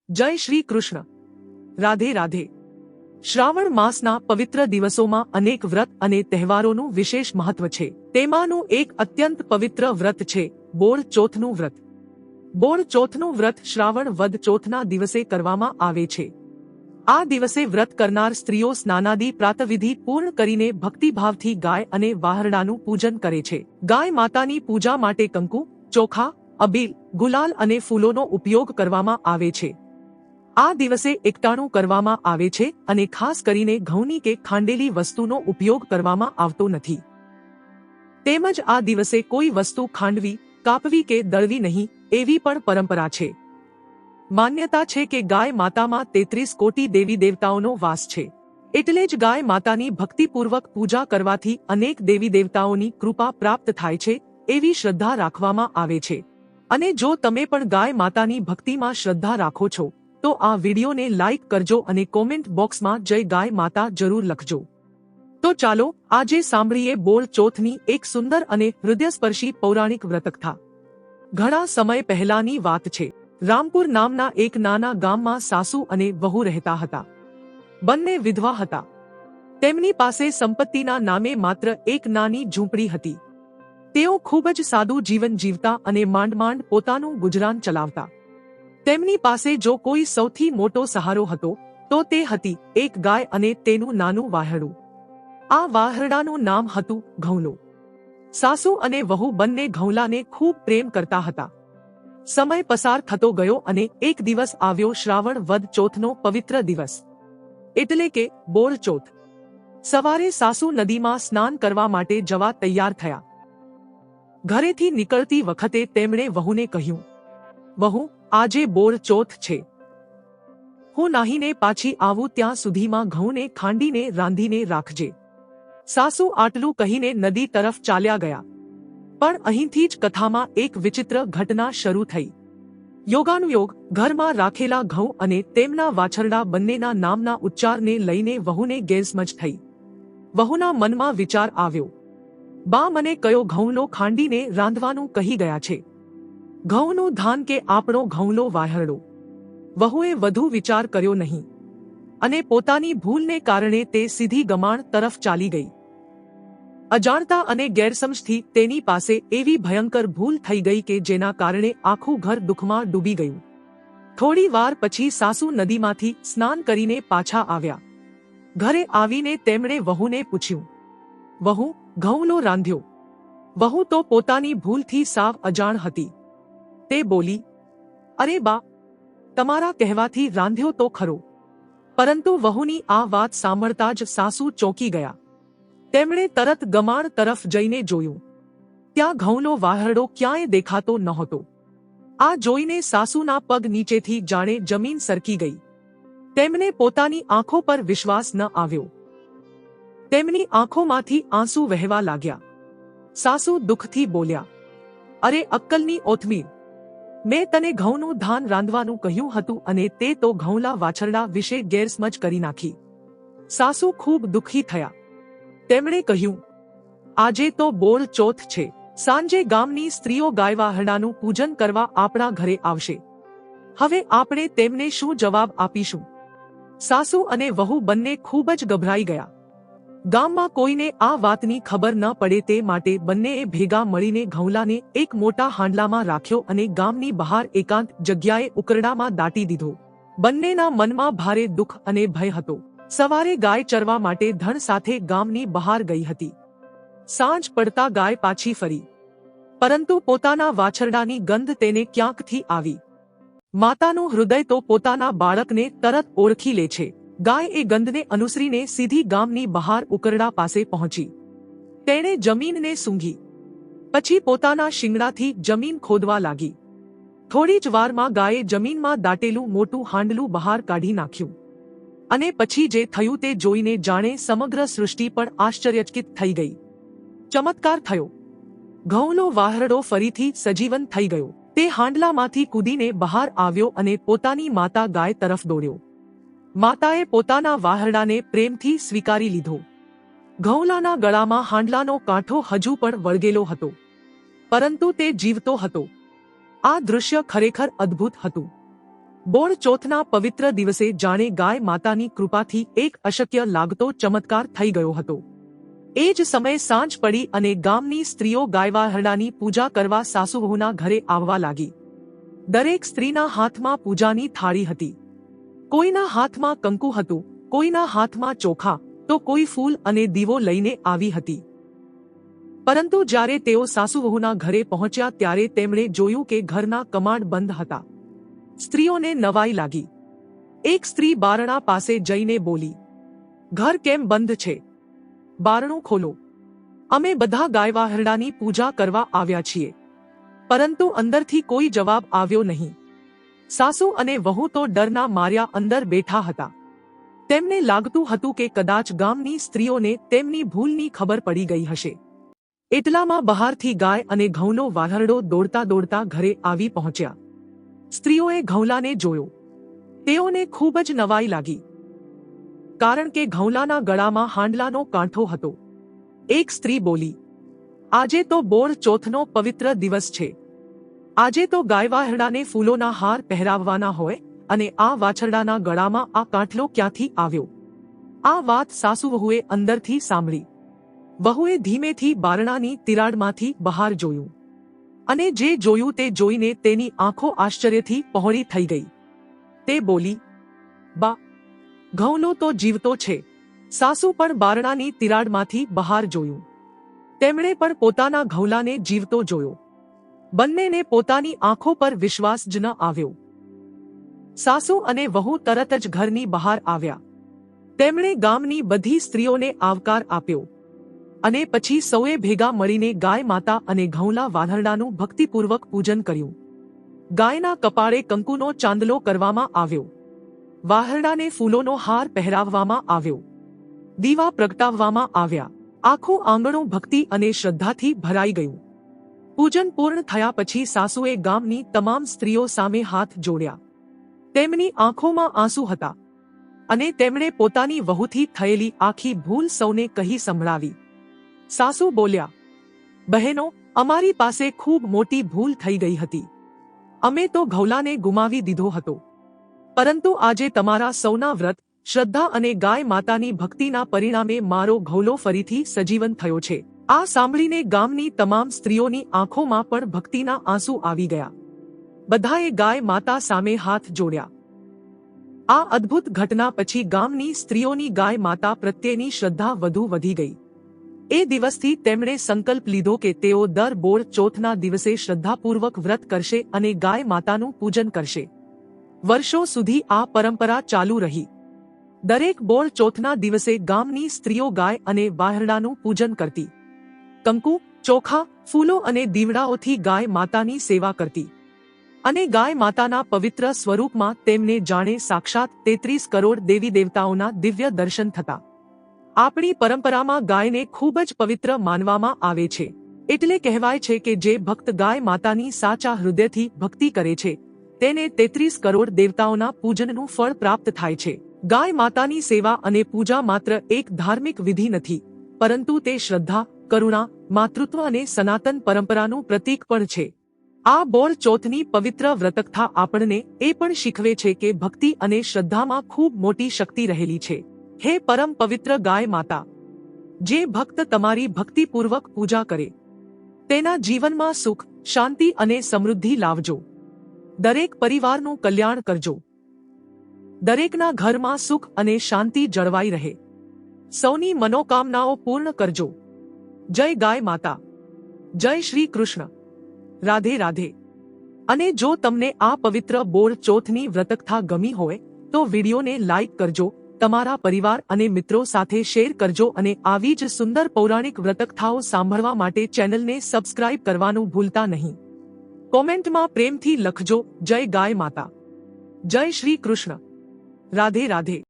જય શ્રી કૃષ્ણ. રાધે રાધે. શ્રાવણ માસના પવિત્ર દિવસોમાં અનેક વ્રત અને તહેવારોનું વિશેષ મહત્વ છે. તેમાંનું એક અત્યંત પવિત્ર વ્રત છે બોળ ચોથનું વ્રત. બોળ ચોથનું વ્રત શ્રાવણ વદ ચોથના દિવસે કરવામાં આવે છે. આ દિવસે વ્રત કરનાર સ્ત્રીઓ સ્નાનાદિ પ્રાતવિધિ પૂર્ણ કરીને ભક્તિભાવથી ગાય અને વાહરડાનું પૂજન કરે છે. ગાય માતાની પૂજા માટે કંકુ, ચોખા, અબીલ, ગુલાલ અને ફૂલોનો ઉપયોગ કરવામાં આવે છે. આ દિવસે એકટાણું કરવામાં આવે છે અને ખાસ કરીને ઘઉંની કે ખાંડેલી વસ્તુનો ઉપયોગ કરવામાં આવતો નથી. તેમજ આ દિવસે કોઈ વસ્તુ ખાંડવી, કાપવી કે દળવી નહીં, એવી પણ પરંપરા છે. માન્યતા છે કે ગાય માતામાં 33 કોટી દેવી દેવતાઓનો વાસ છે. એટલે જ ગાય માતાની ભક્તિપૂર્વક પૂજા કરવાથી અનેક દેવી દેવતાઓની કૃપા પ્રાપ્ત થાય છે, એવી શ્રદ્ધા રાખવામાં આવે છે. અને જો તમે પણ ગાય માતાની ભક્તિમાં શ્રદ્ધા રાખો છો તો આ વિડીયોને લાઇક કરજો અને કોમેન્ટ બોક્સમાં જય ગાય માતા જરૂર લખજો. તો ચાલો આજે સાંભળીએ બોળ ચોથની એક સુંદર અને હૃદયસ્પર્શી પૌરાણિક વ્રતકથા. ઘણા સમય પહેલાની વાત છે. રામપુર નામના એક નાના ગામમાં સાસુ અને વહુ રહેતા હતા. બંને વિધવા હતા. તેમની પાસે સંપત્તિના નામે માત્ર એક નાની ઝૂંપડી હતી. તેઓ ખૂબ જ સાદું જીવન જીવતા અને માંડ પોતાનું ગુજરાન ચલાવતા. તેમની પાસે જો કોઈ સૌથી મોટો સહારો હતો તો તે હતી એક ગાય અને તેનું નાનું વાહરડું. આ વાહરડાનું નામ હતું ઘઉંલો. સાસુ અને વહુ બંને ઘઉંલાને ખૂબ પ્રેમ કરતા હતા. સમય પસાર થતો ગયો અને એક દિવસ આવ્યો શ્રાવણ વદ ચોથનો પવિત્ર દિવસ, એટલે કે બોળ ચોથ. સવારે સાસુ નદીમાં સ્નાન કરવા માટે જવા તૈયાર થયા. ઘરેથી નીકળતી વખતે તેમણે વહુને કહ્યું, વહુ, આજે બોળ ચોથ છે. હું નાહીને પાછી આવું ત્યાં સુધીમાં ઘઉંને ખાંડીને રાંધીને રાખજે. સાસુ આટલું કહીને નદી તરફ ચાલ્યા ગયા. પણ અહીંથી જ કથામાં એક વિચિત્ર ઘટના શરૂ થઈ. યોગાનુયોગ ઘરમાં રાખેલા ઘઉં અને તેમના વાછરડા બંનેના નામના ઉચ્ચારને લઈને વહુને ગેરસમજ થઈ. વહુના મનમાં વિચાર આવ્યો, બા મને કયો ઘઉંલો ખાંડીને રાંધવાનું કહી ગયા છે? ઘઉંનું ધાન કે આપણો ઘઉંલો વાહરડો? વહુએ વધુ વિચાર કર્યો નહીં અને પોતાની ભૂલને કારણે તે સીધી ગમાણ તરફ ચાલી ગઈ. અજાણતા અને ગેરસમજથી તેની પાસે એવી ભયંકર ભૂલ થઈ ગઈ કે જેના કારણે આખું ઘર દુઃખમાં ડૂબી ગયું. થોડી વાર પછી સાસુ નદીમાંથી સ્નાન કરીને પાછા આવ્યા. ઘરે આવીને તેમણે વહુને પૂછ્યું, વહુ, ઘઉંલો રાંધ્યો? વહુ તો પોતાની ભૂલથી સાવ અજાણ હતી. તે બોલી, અરે બા, તમારા કહેવાથી રાંધ્યો તો ખરો. પરંતુ વહુની આ વાત સાંભળતા જ સાસુ ચોંકી ગયા. તેમણે તરત ગમાણ તરફ જઈને જોયું. ત્યાં ઘઉંનો વાહરડો ક્યાંય દેખાતો નહોતો. આ જોઈને સાસુના પગ નીચેથી જાણે જમીન સરકી ગઈ. તેમને પોતાની આંખો પર વિશ્વાસ ન આવ્યો. તેમની આંખોમાંથી આંસુ વહેવા લાગ્યા. સાસુ દુઃખથી બોલ્યા, અરે અક્કલની ઓથમીર, મેં તને ઘઉંનું ધાન રાંધવાનું કહ્યું હતું અને તે તો ઘઉંલા વાછરડા વિશે ગેરસમજ કરી નાખી. સાસુ ખૂબ દુઃખી થયા. તેમણે કહ્યું, આજે તો બોળ ચોથ છે. સાંજે ગામની સ્ત્રીઓ ગાય વાહરડાનું પૂજન કરવા આપણા ઘરે આવશે. હવે આપણે તેમને શું જવાબ આપીશું? સાસુ અને વહુ બંને ખૂબ જ ગભરાઈ ગયા. ગામમાં કોઈને આ વાતની ખબર ન પડે તે માટે બંનેએ ભેગા મળીને ઘઉંલાને એક મોટા હાંડલામાં રાખ્યો અને ગામની બહાર એકાંત જગ્યાએ ઉકરડામાં દાટી દીધો. બંનેના મનમાં ભારે દુઃખ અને ભય હતો. સવારે ગાય ચરવા માટે ધણ સાથે ગામની બહાર ગઈ હતી. સાંજ પડતા ગાય પાછી ફરી, પરંતુ પોતાના વાછરડાની ગંધ તેને ક્યાંકથી આવી. માતાનું હૃદય તો પોતાના બાળકને તરત ઓળખી લે છે. ગાય એ ગંધને અનુસરીને સીધી ગામની બહાર ઉકરડા પાસે પહોંચી. તેણે જમીનને સૂંઘી. પછી પોતાના શિંગડાથી જમીન ખોદવા લાગી. થોડી જ વારમાં ગાયે જમીનમાં દાટેલું મોટું હાંડલું બહાર કાઢી નાખ્યું. અને પછી જે થયું તે જોઈને જાણે સમગ્ર સૃષ્ટિ પણ આશ્ચર્યચકિત થઈ ગઈ. ચમત્કાર થયો. ઘઉંલો વાહરડો ફરીથી સજીવન થઈ ગયો. તે હાંડલામાંથી કૂદીને બહાર આવ્યો અને પોતાની માતા ગાય તરફ દોડ્યો. માતાએ પોતાના વાહરડાને પ્રેમથી સ્વીકારી લીધો. ઘઉંલાના ગળામાં હાંડલાનો કાંઠો હજુ પણ વળગેલો હતો, પરંતુ તે જીવતો હતો. આ દૃશ્ય ખરેખર અદ્ભુત હતું. બોળ ચોથના પવિત્ર દિવસે જાણે ગાય માતાની કૃપાથી એક અશક્ય લાગતો ચમત્કાર થઈ ગયો હતો. એ જ સમયે સાંજ પડી અને ગામની સ્ત્રીઓ ગાયવાહરડાની પૂજા કરવા સાસુવહુના ઘરે આવવા લાગી. દરેક સ્ત્રીના હાથમાં પૂજાની થાળી હતી. કોઈના હાથમાં કંકુ હતું, કોઈના હાથમાં ચોખા, તો કોઈ ફૂલ અને દીવો લઈને આવી હતી. પરંતુ જ્યારે તેઓ સાસુવહુના ઘરે પહોંચ્યા ત્યારે તેમણે જોયું કે ઘરના કમાડ બંધ હતા. સ્ત્રીઓને નવાઈ લાગી. એક સ્ત્રી બારણા પાસે જઈને બોલી, "ઘર કેમ બંધ છે? બારણું ખોલો. અમે બધા ગાયવાહરડાની પૂજા કરવા આવ્યા છીએ." પરંતુ અંદરથી કોઈ જવાબ આવ્યો નહીં. સાસુ અને વહુ તો ડરના માર્યા અંદર બેઠા હતા. તેમને લાગતું હતું કે કદાચ ગામની સ્ત્રીઓને તેમની ભૂલની ખબર પડી ગઈ હશે. એટલામાં બહારથી ગાય અને ઘઉંનો વાહરડો દોડતા દોડતા ઘરે આવી પહોંચ્યા. સ્ત્રીઓએ ઘઉંલાને જોયો. તેઓને ખૂબ જ નવાઈ લાગી, કારણ કે ઘઉંલાના ગળામાં હાંડલાનો કાંઠો હતો. એક સ્ત્રી બોલી, "આજે તો બોળ ચોથનો પવિત્ર દિવસ છે. આજે તો ગાયવાહરડાને ફૂલોના હાર પહેરાવવાના હોય અને આ વાછરડાના ગળામાં આ કાંઠલો ક્યાંથી આવ્યો?" આ વાત સાસુવહુએ અંદરથી સાંભળી. વહુએ ધીમેથી બારણાની તિરાડમાંથી બહાર જોયું, અને જે જોયું તે જોઈને તેની આંખો આશ્ચર્યથી પહોળી થઈ ગઈ. તે બોલી, "બા, ઘઉંલો તો જીવતો છે." સાસુ પણ બારણાની તિરાડમાંથી બહાર જોયું. તેમણે પણ પોતાના ઘઉંલાને જીવતો જોયો. બંનેને પોતાની આંખો પર વિશ્વાસ જ ન આવ્યો. સાસુ અને વહુ તરત જ ઘરની બહાર આવ્યા. તેમણે ગામની બધી સ્ત્રીઓને આવકાર આપ્યો અને પછી સૌએ ભેગા મળીને ગાય માતા અને ઘઉંલા વાહરડાનું ભક્તિપૂર્વક પૂજન કર્યું. ગાયના કપાળે કંકુનો ચાંદલો કરવામાં આવ્યો. વાહરડાને ફૂલોનો હાર પહેરાવવામાં આવ્યો. દીવા પ્રગટાવવામાં આવ્યા. આખું આંગણું ભક્તિ અને શ્રદ્ધાથી ભરાઈ ગયું. પૂજન પૂર્ણ થયા પછી સાસુએ ગામની તમામ સ્ત્રીઓ સામે હાથ જોડ્યા. તેમની આંખોમાં આંસુ હતા અને તેમણે પોતાની વહુથી થયેલી આખી ભૂલ સૌને કહી સંભળાવી. સાસુ બોલ્યા, "બહેનો, અમારી પાસે ખૂબ મોટી ભૂલ થઈ ગઈ હતી. અમે તો ઘઉંલાને ગુમાવી દીધો હતો. પરંતુ આજે તમારા સૌના વ્રત, શ્રદ્ધા અને ગાય માતાની ભક્તિના પરિણામે મારો ઘઉંલો ફરીથી સજીવન થયો છે." આ સાંભળીને ગામની તમામ સ્ત્રીઓની આંખોમાં પણ ભક્તિના આંસુ આવી ગયા. બધાએ ગાય માતા સામે હાથ જોડ્યા. આ અદ્ભુત ઘટના પછી ગામની સ્ત્રીઓની ગાય માતા પ્રત્યેની શ્રદ્ધા વધુ વધી ગઈ. એ દિવસથી તેમણે સંકલ્પ લીધો કે તેઓ દર બોળ ચોથના દિવસે શ્રદ્ધાપૂર્વક વ્રત કરશે અને ગાય માતાનું પૂજન કરશે. વર્ષો સુધી આ પરંપરા ચાલુ રહી. દરેક બોળ ચોથના દિવસે ગામની સ્ત્રીઓ ગાય અને વાહરડાનું પૂજન કરતી. કંકુ, ચોખા, ફૂલો અને દીવડાઓથી ગાય માતાની સેવા કરતી. અને ગાય માતાના પવિત્ર સ્વરૂપમાં તેમને જાણે સાક્ષાત 33 કરોડ દેવી દેવતાઓના દિવ્ય દર્શન થતા. આપણી પરંપરામાં ગાયને ખૂબ જ પવિત્ર માનવામાં આવે છે. એટલે કહેવાય છે કે જે ભક્ત ગાય માતાની સાચા હૃદયથી ભક્તિ કરે છે તેને 33 કરોડ દેવતાઓના પૂજનનું ફળ પ્રાપ્ત થાય છે. ગાય માતાની સેવા અને પૂજા માત્ર એક ધાર્મિક વિધિ નથી, પરંતુ તે શ્રદ્ધા, કરુણા, માતૃત્વ અને સનાતન પરંપરાનું પ્રતીક પણ છે. આ બોળ ચોથની પવિત્ર વ્રતકથા આપણને એ પણ શીખવે છે કે ભક્તિ અને શ્રદ્ધામાં ખૂબ મોટી શક્તિ રહેલી છે. હે પરમ પવિત્ર ગાય માતા, જે ભક્ત તમારી ભક્તિપૂર્વક પૂજા કરે તેના જીવનમાં સુખ, શાંતિ અને સમૃદ્ધિ લાવજો. દરેક પરિવારનું કલ્યાણ કરજો. દરેકના ઘરમાં સુખ અને શાંતિ જળવાઈ રહે. સૌની મનોકામનાઓ પૂર્ણ કરજો. જય ગાય માતા. જય શ્રી કૃષ્ણ. રાધે રાધે. અને જો તમને આ પવિત્ર બોળ ચોથની વ્રતકથા ગમી હોય તો વિડીયોને લાઈક કરજો, તમારા પરિવાર અને મિત્રો સાથે શેર કરજો અને આવી જ સુંદર પૌરાણિક વ્રતકથાઓ સાંભળવા માટે ચેનલને સબસ્ક્રાઇબ કરવાનું ભૂલતા નહીં. કોમેન્ટમાં પ્રેમથી લખજો, જય ગાય માતા. જય શ્રી કૃષ્ણ. રાધે રાધે.